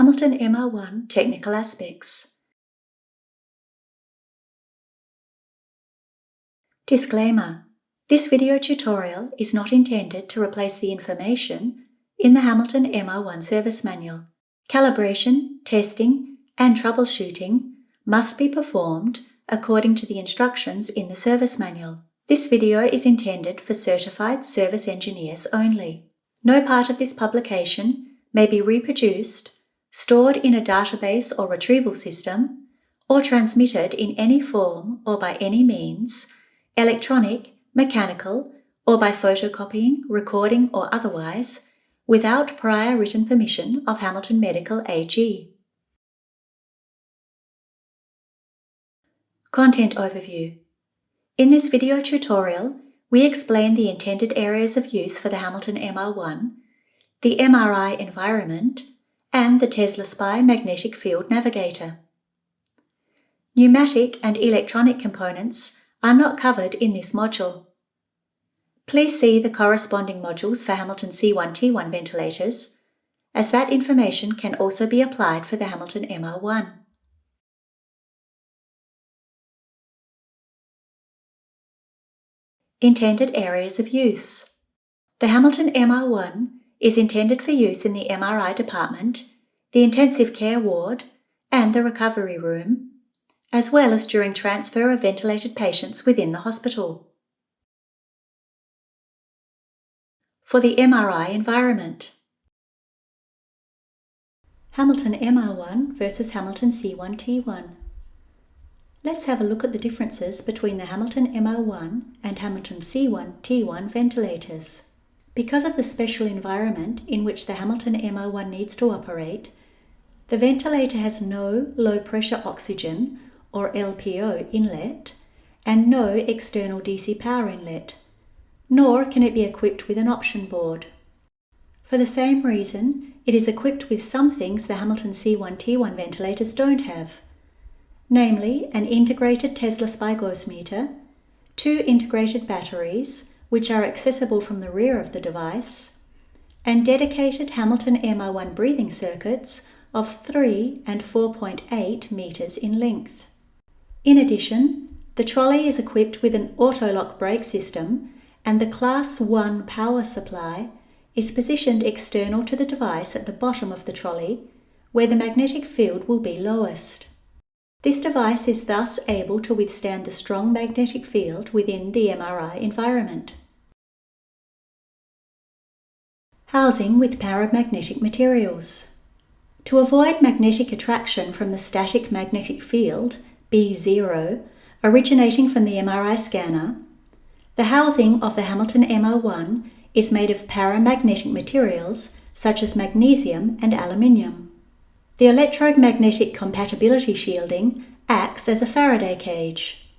Hamilton MR1 Technical Aspects. Disclaimer: this video tutorial is not intended to replace the information in the Hamilton MR1 Service Manual. Calibration, testing, and troubleshooting must be performed according to the instructions in the Service Manual. This video is intended for certified service engineers only. No part of this publication may be reproduced, stored in a database or retrieval system, or transmitted in any form or by any means, electronic, mechanical, or by photocopying, recording, or otherwise, without prior written permission of Hamilton Medical AG. Content Overview. In this video tutorial, we explain the intended areas of use for the Hamilton MR1, the MRI environment, and the Tesla SPI magnetic field navigator. Pneumatic and electronic components are not covered in this module. Please see the corresponding modules for Hamilton C1T1 ventilators, as that information can also be applied for the Hamilton MR1. Intended areas of use. The Hamilton MR1 is intended for use in the MRI department, the intensive care ward, and the recovery room, as well as during transfer of ventilated patients within the hospital. For the MRI environment. Hamilton MR1 versus Hamilton C1T1. Let's have a look at the differences between the Hamilton MR1 and Hamilton C1T1 ventilators. Because of the special environment in which the Hamilton MR1 needs to operate, the ventilator has no low-pressure oxygen, or LPO, inlet, and no external DC power inlet, nor can it be equipped with an option board. For the same reason, it is equipped with some things the Hamilton C1T1 ventilators don't have, namely an integrated Tesla SPI gauge meter, 2 integrated batteries, which are accessible from the rear of the device, and dedicated Hamilton MR1 breathing circuits of 3 and 4.8 meters in length. In addition, the trolley is equipped with an auto-lock brake system, and the Class 1 power supply is positioned external to the device at the bottom of the trolley, where the magnetic field will be lowest. This device is thus able to withstand the strong magnetic field within the MRI environment. Housing with paramagnetic materials. To avoid magnetic attraction from the static magnetic field, B0, originating from the MRI scanner, the housing of the Hamilton MR1 is made of paramagnetic materials such as magnesium and aluminium. The electromagnetic compatibility shielding acts as a Faraday cage.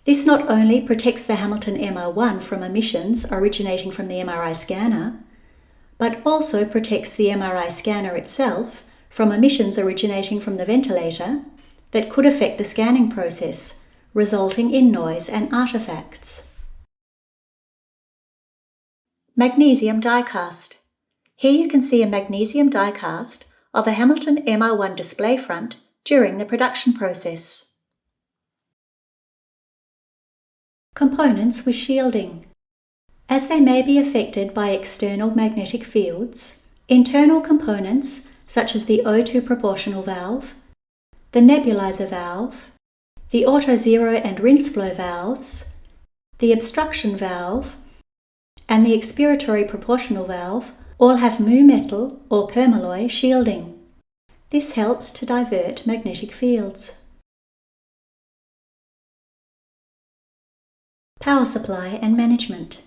This not only protects the Hamilton MR1 from emissions originating from the MRI scanner, but also protects the MRI scanner itself from emissions originating from the ventilator that could affect the scanning process, resulting in noise and artifacts. Magnesium die-cast. Here you can see a magnesium die-cast of a Hamilton MR1 display front during the production process. Components with shielding. As they may be affected by external magnetic fields, internal components such as the O2 proportional valve, the nebulizer valve, the auto-zero and rinse flow valves, the obstruction valve, and the expiratory proportional valve all have mu metal or permalloy shielding. This helps to divert magnetic fields. Power supply and management.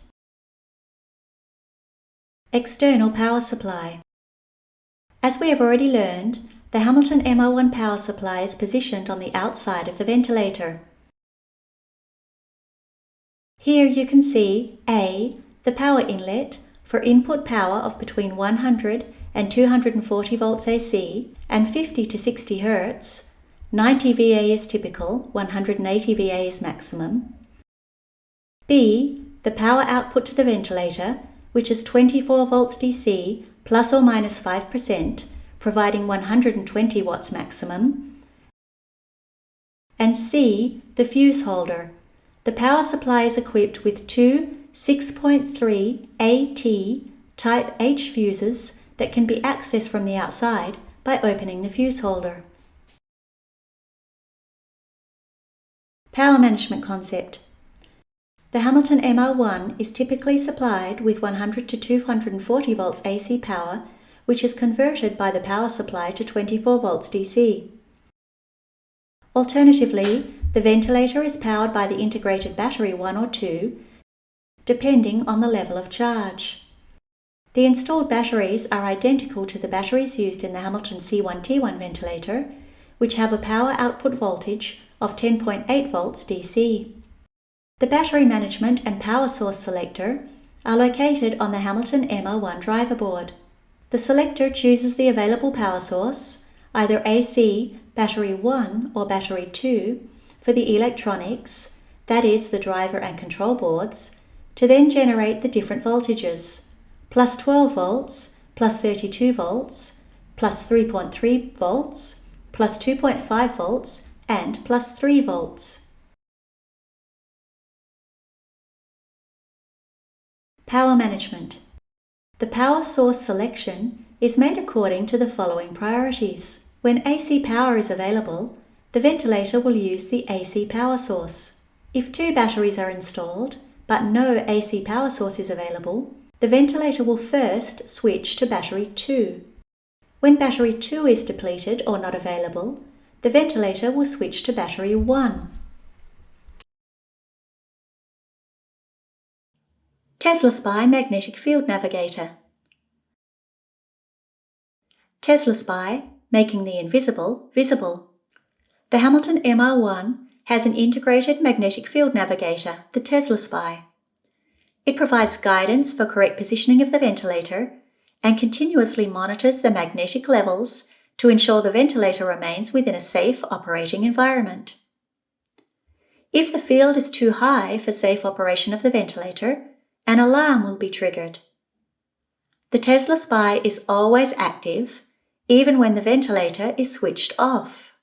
External power supply. As we have already learned, the Hamilton MR1 power supply is positioned on the outside of the ventilator. Here you can see A, the power inlet, for input power of between 100 and 240 volts AC and 50 to 60 Hz, 90 VA is typical, 180 VA is maximum. B, the power output to the ventilator, which is 24 volts DC plus or minus 5%, providing 120 watts maximum, and C, the fuse holder. The power supply is equipped with two 6.3 AT Type H fuses that can be accessed from the outside by opening the fuse holder. Power management concept. The Hamilton MR1 is typically supplied with 100 to 240 volts AC power, which is converted by the power supply to 24 volts DC. Alternatively, the ventilator is powered by the integrated battery 1 or 2, depending on the level of charge. The installed batteries are identical to the batteries used in the Hamilton C1T1 ventilator, which have a power output voltage of 10.8 volts DC. The battery management and power source selector are located on the Hamilton MR1 driver board. The selector chooses the available power source, either AC, battery 1 or battery 2, for the electronics, that is the driver and control boards, to then generate the different voltages, plus 12 volts, plus 32 volts, plus 3.3 volts, plus 2.5 volts, and plus 3 volts. Power management. The power source selection is made according to the following priorities. When AC power is available, the ventilator will use the AC power source. If two batteries are installed, but no AC power source is available, the ventilator will first switch to battery 2. When battery 2 is depleted or not available, the ventilator will switch to battery 1. Tesla Spy Magnetic Field Navigator. Tesla Spy, making the invisible visible. The Hamilton MR1 has an integrated magnetic field navigator, the Tesla Spy. It provides guidance for correct positioning of the ventilator and continuously monitors the magnetic levels to ensure the ventilator remains within a safe operating environment. If the field is too high for safe operation of the ventilator, an alarm will be triggered. The Tesla Spy is always active, even when the ventilator is switched off.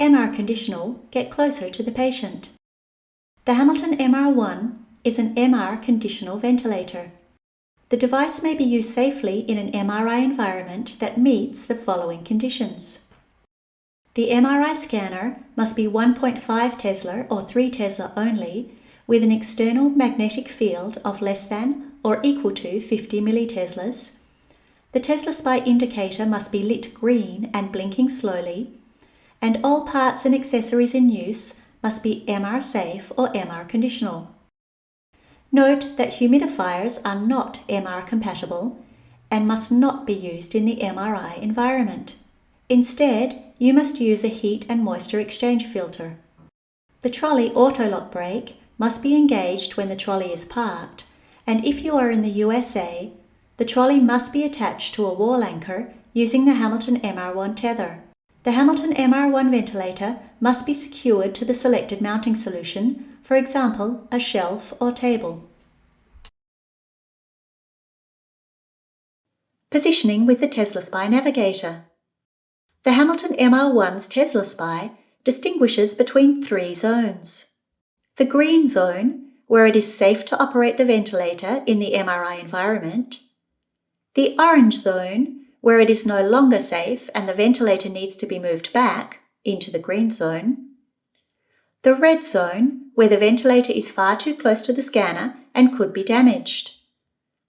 MR conditional, get closer to the patient. The Hamilton MR1 is an MR conditional ventilator. The device may be used safely in an MRI environment that meets the following conditions. The MRI scanner must be 1.5 Tesla or 3 Tesla only, with an external magnetic field of less than or equal to 50 milliteslas. The Tesla Spy indicator must be lit green and blinking slowly, and all parts and accessories in use must be MR safe or MR conditional. Note that humidifiers are not MR compatible and must not be used in the MRI environment. Instead, you must use a heat and moisture exchange filter. The trolley auto-lock brake must be engaged when the trolley is parked, and if you are in the USA, the trolley must be attached to a wall anchor using the Hamilton MR1 tether. The Hamilton MR1 ventilator must be secured to the selected mounting solution, for example, a shelf or table. Positioning with the Tesla Spy navigator. The Hamilton MR1's Tesla Spy distinguishes between 3 zones. The green zone, where it is safe to operate the ventilator in the MRI environment. The orange zone, where it is no longer safe and the ventilator needs to be moved back into the green zone. The red zone, where the ventilator is far too close to the scanner and could be damaged.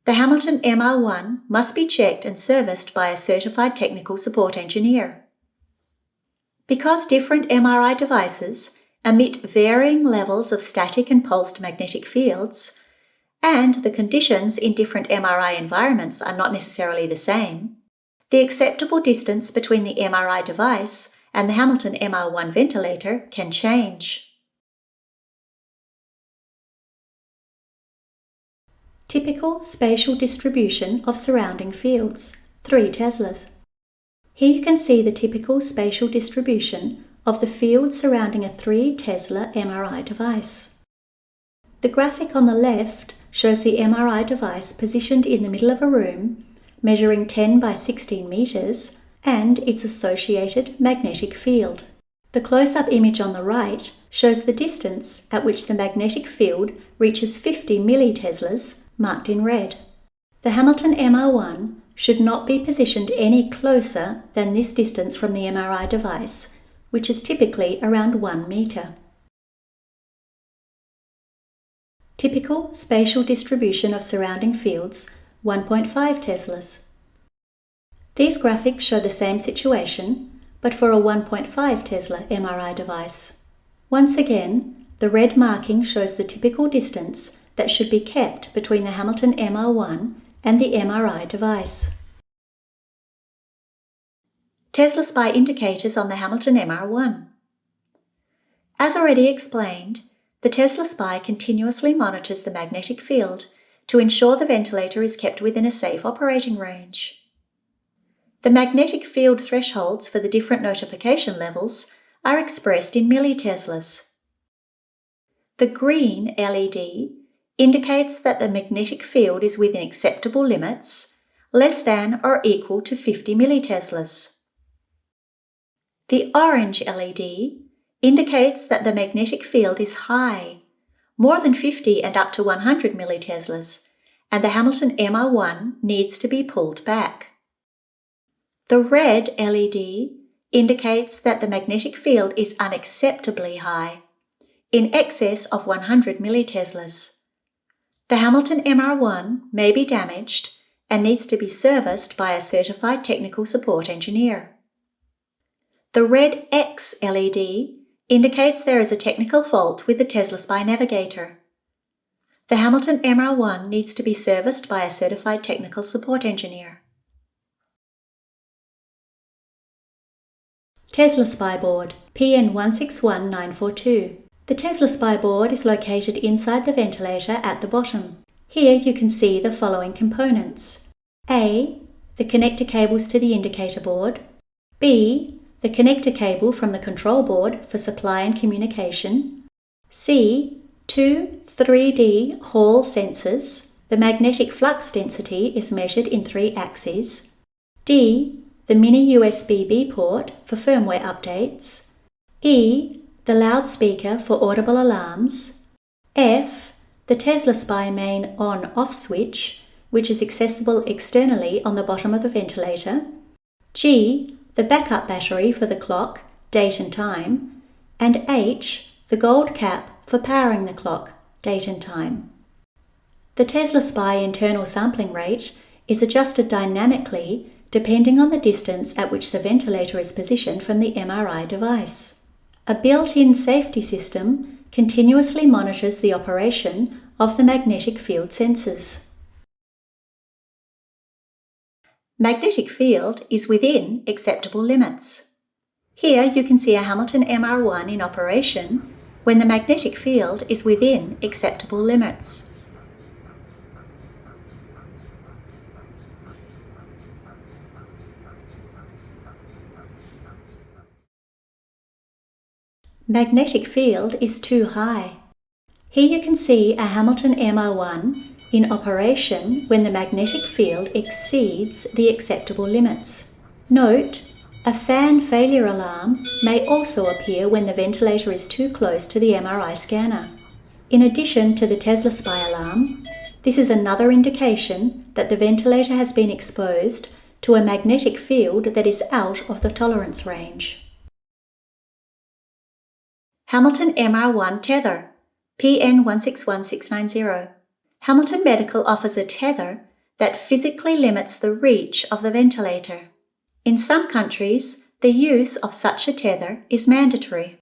The Hamilton MR1 must be checked and serviced by a certified technical support engineer. Because different MRI devices emit varying levels of static and pulsed magnetic fields, and the conditions in different MRI environments are not necessarily the same, the acceptable distance between the MRI device and the Hamilton MR1 ventilator can change. Typical spatial distribution of surrounding fields, 3 Teslas. Here you can see the typical spatial distribution of the field surrounding a 3 Tesla MRI device. The graphic on the left shows the MRI device positioned in the middle of a room, measuring 10 by 16 meters, and its associated magnetic field. The close-up image on the right shows the distance at which the magnetic field reaches 50 milliteslas, marked in red. The Hamilton MR1 should not be positioned any closer than this distance from the MRI device, which is typically around 1 meter. Typical spatial distribution of surrounding fields, 1.5 teslas. These graphics show the same situation, but for a 1.5 Tesla MRI device. Once again, the red marking shows the typical distance that should be kept between the Hamilton MR1 and the MRI device. Tesla SPI indicators on the Hamilton MR1. As already explained, the Tesla SPI continuously monitors the magnetic field to ensure the ventilator is kept within a safe operating range. The magnetic field thresholds for the different notification levels are expressed in milliteslas. The green LED indicates that the magnetic field is within acceptable limits, less than or equal to 50 milliteslas. The orange LED indicates that the magnetic field is high, more than 50 and up to 100 milliteslas, and the Hamilton MR1 needs to be pulled back. The red LED indicates that the magnetic field is unacceptably high, in excess of 100 milliteslas. The Hamilton MR1 may be damaged and needs to be serviced by a certified technical support engineer. The red X LED indicates there is a technical fault with the Tesla SPI navigator. The Hamilton MR1 needs to be serviced by a certified technical support engineer. Tesla SPI board, PN161942. The Tesla SPI board is located inside the ventilator at the bottom. Here you can see the following components. A. The connector cables to the indicator board. B. The connector cable from the control board for supply and communication. C. Two 3D Hall sensors. The magnetic flux density is measured in 3 axes. D. The mini USB-B port for firmware updates. E. The loudspeaker for audible alarms. F. The Tesla SPI main on-off switch, which is accessible externally on the bottom of the ventilator. G. The backup battery for the clock, date and time. And H. The gold cap for powering the clock, date and time. The Tesla SPI internal sampling rate is adjusted dynamically depending on the distance at which the ventilator is positioned from the MRI device. A built-in safety system continuously monitors the operation of the magnetic field sensors. Magnetic field is within acceptable limits. Here you can see a Hamilton MR1 in operation when the magnetic field is within acceptable limits. Magnetic field is too high. Here you can see a Hamilton MR1 in operation when the magnetic field exceeds the acceptable limits. Note, a fan failure alarm may also appear when the ventilator is too close to the MRI scanner. In addition to the Tesla SPI alarm, this is another indication that the ventilator has been exposed to a magnetic field that is out of the tolerance range. Hamilton MR1 tether, PN161690. Hamilton Medical offers a tether that physically limits the reach of the ventilator. In some countries, the use of such a tether is mandatory.